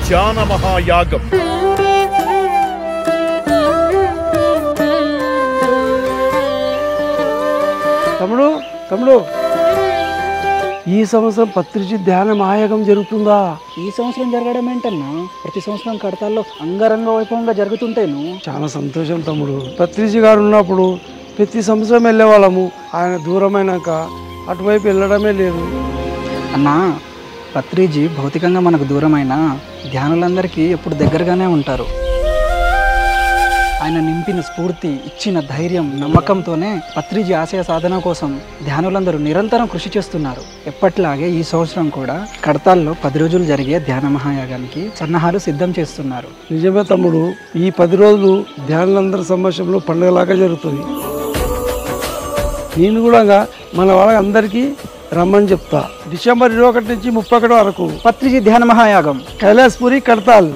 ధ్యాన మహాయాగం. తమ్ముడు ఈ సంవత్సరం పత్రిజీ ధ్యాన మహాయాగం జరుగుతుందా? ఈ సంవత్సరం జరగడం ఏంటన్నా? ప్రతి సంవత్సరం కడతాల్లో అంగరంగ వైభవంగా జరుగుతుంటేను. చాలా సంతోషం తమ్ముడు. పత్రిజీ గారు ఉన్నప్పుడు ప్రతి సంవత్సరం వెళ్ళేవాళ్ళము. ఆయన దూరమైనాక అటువైపు వెళ్ళడమే లేదు. అన్నా, పత్రిజీ భౌతికంగా మనకు దూరమైన ధ్యానులందరికీ ఎప్పుడు దగ్గరగానే ఉంటారు. ఆయన నింపిన స్ఫూర్తి, ఇచ్చిన ధైర్యం, నమ్మకంతోనే పత్రిజీ ఆశయ సాధన కోసం ధ్యానులందరూ నిరంతరం కృషి చేస్తున్నారు. ఎప్పట్లాగే ఈ సంవత్సరం కూడా కడతాల్లో 10 రోజులు జరిగే ధ్యాన మహాయాగానికి సన్నాహాలు సిద్ధం చేస్తున్నారు. నిజమే తమ్ముడు. ఈ 10 రోజులు ధ్యానులందరి సమక్షంలో పండుగలాగా జరుగుతుంది. నేను కూడా మన వాళ్ళందరికీ రమ్మని చెప్తా. డిసెంబర్ 21 నుంచి 31 వరకు పత్రిజీ ధ్యాన మహాయాగం, కైలాసపురి, కడతాల్.